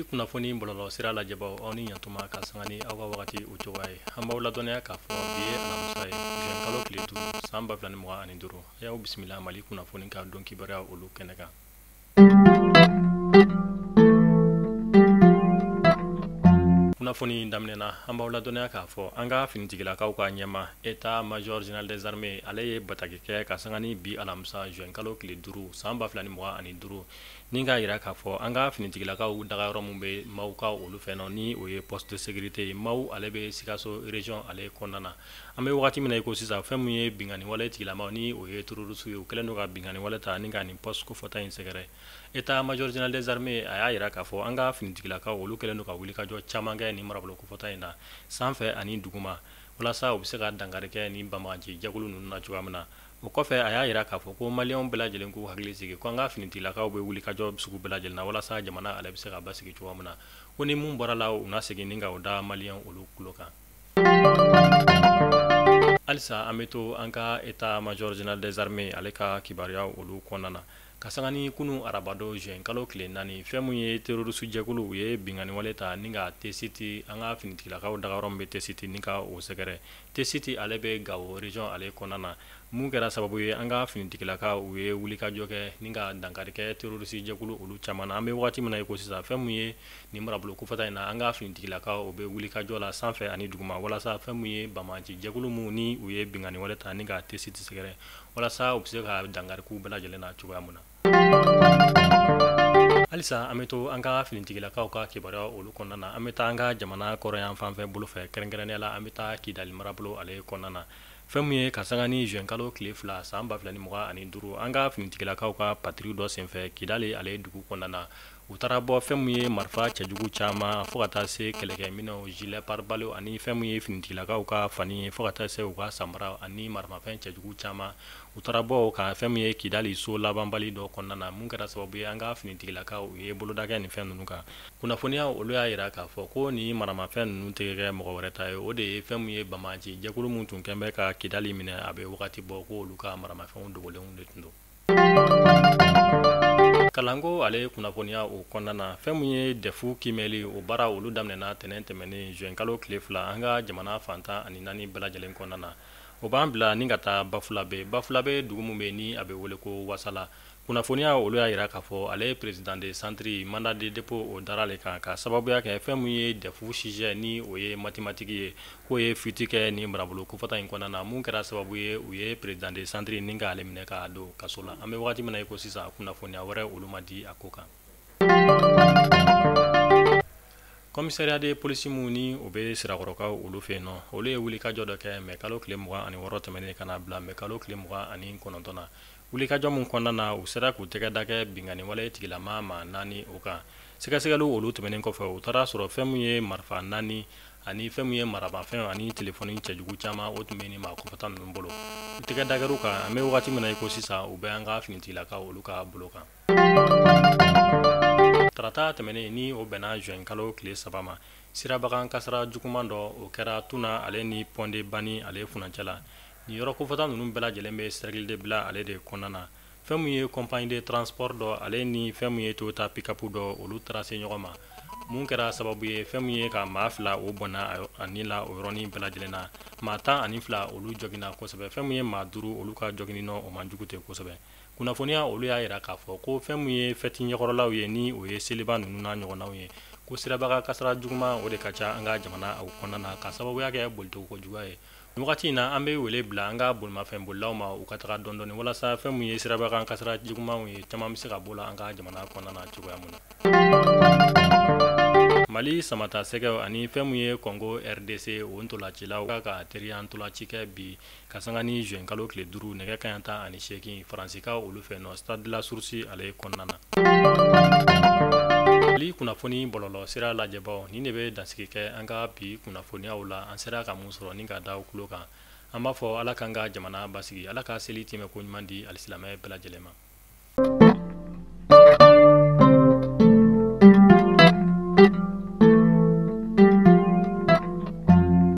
kunnafoni bɔlɔlɔ sira lajɛbaw aw ni ɲantuma ka sanga ni aw ka wagati o cogoya ye an b'aw ladɔnniya k'a fɔ bi ye alamisa ye juin kalo tile 5 san 2025 a y'aw bisimila mali kunnafoni ka dɔn kibaruya olu kɛnɛ kan. Kunnafoni daminɛna an b'aw ladɔnniya k'a fɔ an ka finitigilakaw ka ɲɛma État Major Général des Armées ale ye bataki kɛ ka sanga ni bi alamisa juin kalo tile 5 san 2025 ni k'a yira k'a fɔ an ka finitigilakaw dagayɔrɔ mun bɛ maaw ka olu fɛ nɔ ni o ye poste de sécurité maaw ale bɛ Sikaso région ale kɔnɔna na an bɛ wagati min na i ko sisan fɛn mun ye bingani wale tigilamaw ni o ye terroriste ye u kɛlen don ka bingani wale ta ni ka nin poste kofɔta in sɛgɛrɛ État Major Général des Armées a y'a yira k'a fɔ an ka finitigilakaw olu kɛlen don ka wulikajɔ caman kɛ ni marabolo kofɔta in na sanfɛ ani duguma walasa u bɛ se ka dankari kɛ ni banbagaci jɛkulu ninnu na cogoya min na o kɔfɛ a y'a yira k'a fɔ ko maliyɛnw bɛɛ lajɛlen k'u hakili sigi ko an ka finitigilakaw bɛ wulikajɔ sugu bɛɛ lajɛlen na walasa jamana ale bɛ se ka basigi cogoya min na ko ni mun bɔra la u na segin ni ka o da maliyɛn olu tulo kan. Halisa an bɛ to an ka État Major Général des Armées ale ka kibaruya olu kɔnɔna na ka sanga ni kunu arabado juin kalo tile 4 fɛn mun ye terroriste jɛkulu u ye bingani wale ta ni ka T-Site an ka finitigilakaw dagayɔrɔ min bɛ T-Site ni ka o sɛgɛrɛ T-Site ale bɛ Gao région ale kɔnɔna na mun kɛra sababu ye an ka finitigilakaw u ye wulikajɔ kɛ ni ka dankari kɛ terroriste jɛkulu olu caman na an bɛ wagati min na i ko sisan fɛn mun ye ni marabolo kofɔta in na an ka finitigilakaw u bɛ wulikajɔ la sanfɛ ani duguma walasa fɛn mun ye banbagaci jɛkulu mun ni u ye bingani wale ta ni ka T-Site sɛgɛrɛ walasa u bɛ se ka dankari k'u bɛɛ lajɛlen na cogoya mun na. Halisa an bɛ to an ka finitigilakaw ka kibaruya olu kɔnɔna na an bɛ taa an ka jamana kɔrɔyan fanfɛ bolo fɛ kɛrɛnkɛrɛnnenya la an bɛ taa Kidali marabolo ale kɔnɔna na fɛn mun ye ka sanga ni juin kalo tile 2 san 2025 an ka finitigilakaw ka patrouille dɔ senfɛ Kidali ale dugu kɔnɔna na u taara bɔ fɛn mun ye marifa cɛjugu caman fo ka taa se kɛlɛkɛminɛnw gilet pare-balles ani fɛn mun ye finitigilakaw ka fani ye fo ka taa se u ka samara ani maramafɛn cɛjugu caman u taara bɔ ka fɛn mun ye Kidali so labanbali dɔ kɔnɔna na mun kɛra sababu ye an ka finitigilakaw u ye boloda kɛ nin fɛn ninnu kan kunnafoniya olu y'a yira k'a fɔ ko ni maramafɛn ninnu tɛ kɛ mɔgɔ wɛrɛ ta ye o de ye fɛn mun ye banbagaci jɛkulu mun tun kɛn bɛ ka Kidali minɛ a bɛ wagati bɔ ko olu ka maramafɛnw dogolenw de tun don. Kalanko ale kunnafoniya o kɔnɔna na fɛn mun ye defu kimɛli o baara olu daminɛna tɛnɛn tɛmɛnen juin kalo tile 2 an ka jamana fantan ani 4 bɛɛ lajɛlen kɔnɔna na o b'an bila ni ka taa Bafulabe dugu mun bɛ ni a bɛ wele ko Wasala kunnafoniya olu y'a yira k'a fɔ ale président de centre mandat de dépôt o dara ale kan ka sababuya kɛ fɛn mun ye defu sujet ni o ye mathématique ye k'o ye fuite kɛ ni marabolo kofɔta in kɔnɔna na mun kɛra sababu ye u ye président de centre ni k'ale minɛ k'a don kaso la an bɛ wagati min na i ko sisan kunnafoniya wɛrɛ olu ma di a ko kan. Commissariat de police mun ni o bɛ sirakɔrɔkaw olu fɛ yen nɔ olu ye wulikajɔ dɔ kɛ mais kalo tile 26 tɛmɛnen ka na bila mais kalo tile 29 na wulikajɔ mun kɔnɔna na u sera k'u tɛgɛ da kɛ bingani wale tigilama ma 4 o kan sɛgɛsɛgɛliw olu tɛmɛnen kɔfɛ u taara sɔrɔ fɛn mun ye marifa 4 ani fɛn mun ye maramafɛn ani telefɔni cɛjugu caman o tun bɛ ni maa kofɔta ninnu bolo u tɛgɛ dagɛr'u kan an bɛ wagati min na i ko sisan u bɛ an ka finitigilakaw olu ka bolo kan. Tarata tɛmɛnen ni o bɛnna juin kalo tile 3 ma sirabakan kasara juguman dɔ o kɛra Tuna ale ni Pɔnde Bani ale furancɛ la ni yɔrɔ kofɔta ninnu bɛɛ lajɛlen bɛ cercle de bila ale de kɔnɔna na fɛn mun ye compagnie de transport dɔ ale ni fɛn mun ye Toyota pick-up dɔ olu taara se ɲɔgɔn ma mun kɛra sababu ye fɛn mun ye ka maa 2 o bɔnna ani la o yɔrɔnin bɛɛ lajɛlen na maa 12 olu jɔgina kosɛbɛ fɛn mun ye maa 5 olu ka jɔgini nɔ o man jugu tɛ kosɛbɛ kunnafoniya olu y'a yira k'a fɔ ko fɛn mun ye fɛti ɲɛkɔrɔlaw ye ni o ye seliba ninnu na ɲɔgɔnnaw ye ko sirabaga kasara juguman o de ka ca an ka jamana o kɔnɔna na ka sababuya kɛ bolitogo kojuguya ye nin wagati in na an bɛ wele bila an ka bolimafɛn bolilaw ma u ka taga dɔndɔni walasa fɛn mun ye sirabaga kasara jugumanw ye caman bɛ se ka bɔ la an ka jamana kɔnɔna na cogoya mun na. Mali samata sɛgɛw ani fɛn mun ye Congo RDC o ntolacilaw ka teriya ntolaci kɛ bi ka sanga ni juin kalo tile 5 nɛgɛ kanɲɛ 18 Faransika olu fɛ nɔ Stade de la Source ale kɔnɔna na. Mali kunnafoni bɔlɔlɔ sira lajɛbaw ni de bɛ dansigi kɛ an ka bi kunnafoniyaw la an sera ka mun sɔrɔ ni ka da kulo kan an b'a fɔ ala k'an ka jamana basigi ala ka seli tɛmɛ ko ɲuman di alisilamɛ bɛɛ lajɛlen ma.